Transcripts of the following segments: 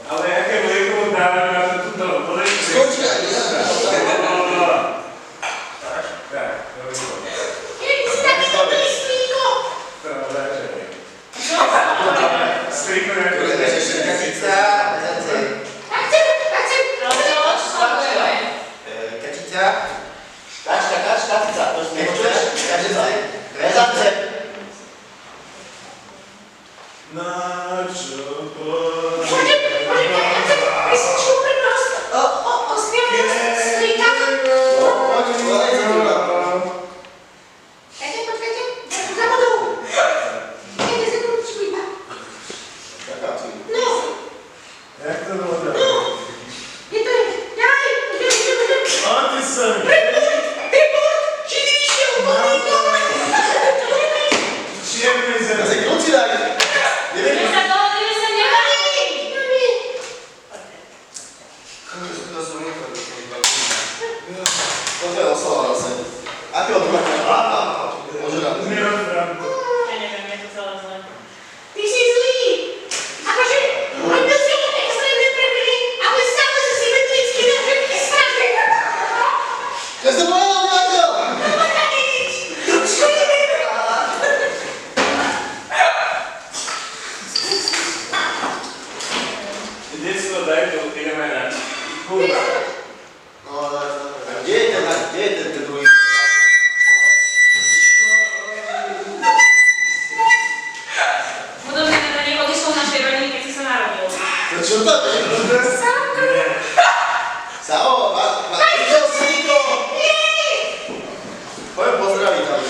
Ale jaké mlieko dáme na túto polečku? Skočkaj, ja. Tak, Ty si taký dobrý strýko. to dáže. Strýko nejaký. Kačica, rezace. Tak chcem. Kačica. Kačica. Nechceš? Kačica. Rezace. Na čo Poďme, ja chcem písničku pre nás. O smielného strýka. Počkajte. Zabudol. Dajte sekundičku iba. No. Jak to bolo dále? Je to je. Jaj, idem. A ty sa mi. Report, či ty išiel úplný dom. Čierne Ja zem. si kľúči daj. Ideme sa nebali. Toto je oslava zase. Akého druha? Môže dať. Milan Franko. Ja neviem, je to celé zle. Ty si zlý. Akože, robil si ho extrémne prebili, ale stále si symetricky na všetky strany. Ja som mojel obyvateľ! Čo je? Detstvo, daj to, ideme na kurva. Kde je ten druhý? Podobne na nej odišiel z našej rodiny, keď si sa narodil. To čo to je? Nie. Sao, videl si to? Poďme pozdraviť tam.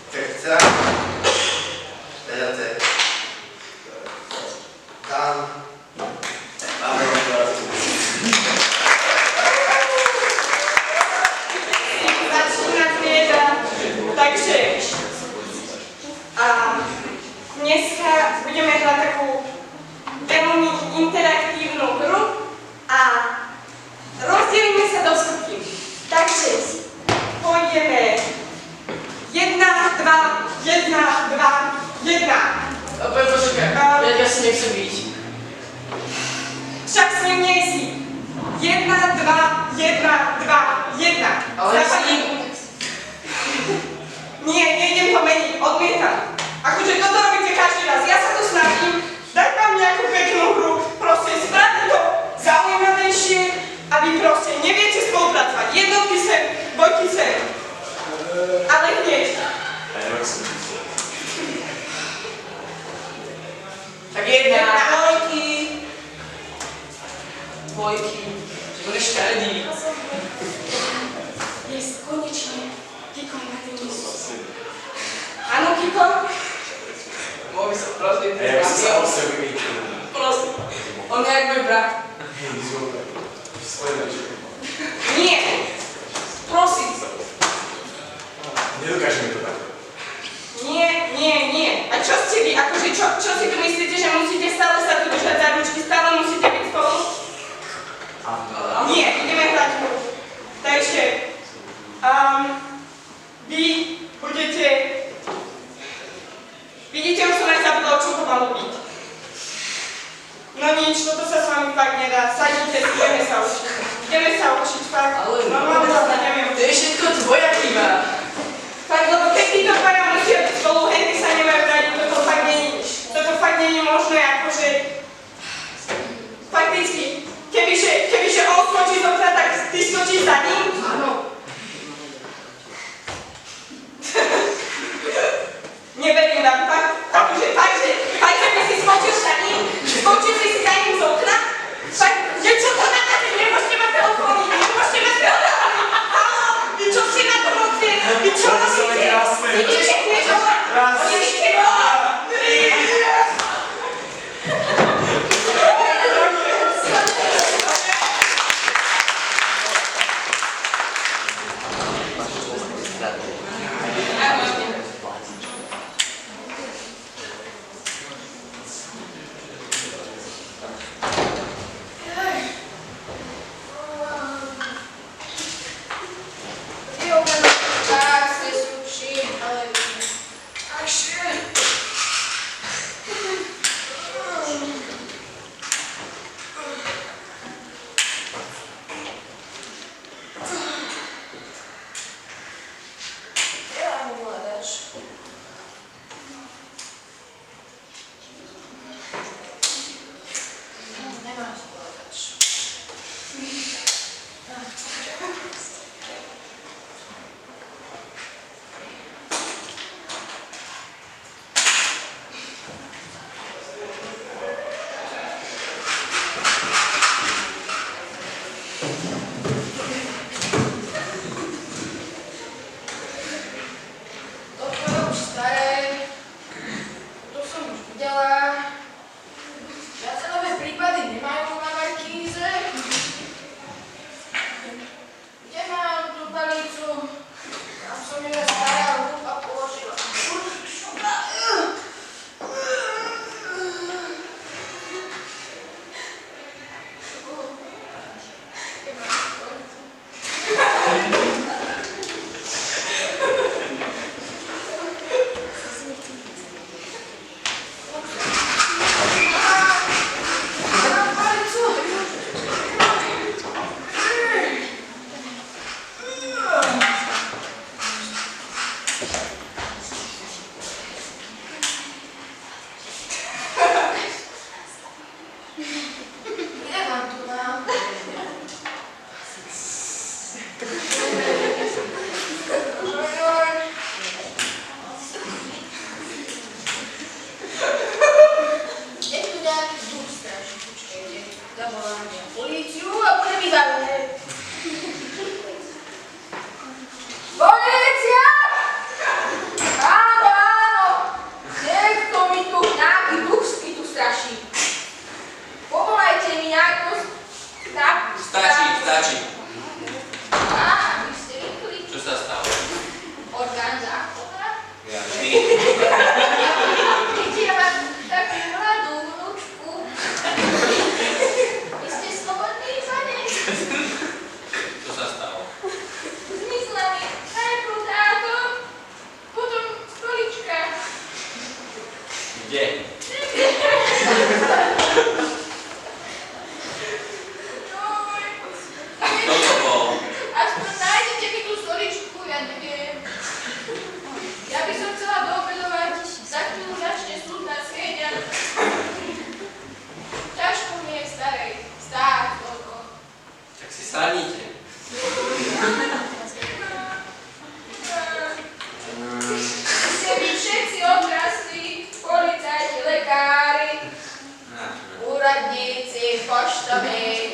Kačica. Rezace. Dan. Máme ho teraz. Začína trieda. Takže dneska budeme hrať takú veľmi interaktívnu hru a rozdelíme sa do skupín. Takže pôjdeme 1, 2, 1, 2, 1. Počkaj, ja si nechcem byť. Však s ním nie si. 1, 2, 1, 2, 1. Ale s ním... Nie, nejdem to meniť, odmietam. Akože toto robíte každý raz, ja sa to snažím dať vám nejakú peknú hru, proste spraviť to zaujímavejšie a vy proste neviete spolupracovať. Jednotky sem, dvojky sem. Ale hneď. Tak jedna. Dvojky. Dvojky. Že budeš škaredý. Jest, konečne. Kiko je na tým místu. Áno, Kiko? Mohol by sa prosím. Ja by som sa o sebe vyčil. Prosím. On je jak môj brat. Nie. Prosím. Nedokážeme to tak. Nie. A čo ste vy? Akože čo si tu myslíte, že musíte stále sa tu držať za ručky, stále musíte byť spolu? Nie, ideme hrať hru. Takže, vy budete... Vidíte, už som aj zabudol, čo to malo byť. No nič, toto sa s vami fakt nedá. Sadnite si, ideme sa učiť, fakt. Ale Normálne sa neviem. to je všetko tvoja chyba. Fakt, lebo keď títo dvaja musia byť spolu, henty sa nemajú radi, toto fakt nie je možné, akože... Fakticky, kebyže on skočí z okna, tak ty skočíš za ním? Áno. Neverím vám, fakt, akože by si skočil za ním? Skočil by si za ním z okna? Fakt, že čo to nadáte? Nemôžete ma telefóny, nemôžete ma telefóny! Haló, vy čo ste na to moci? Vy čo robíte? Idete knižovať? Idete knižovať? poštovej.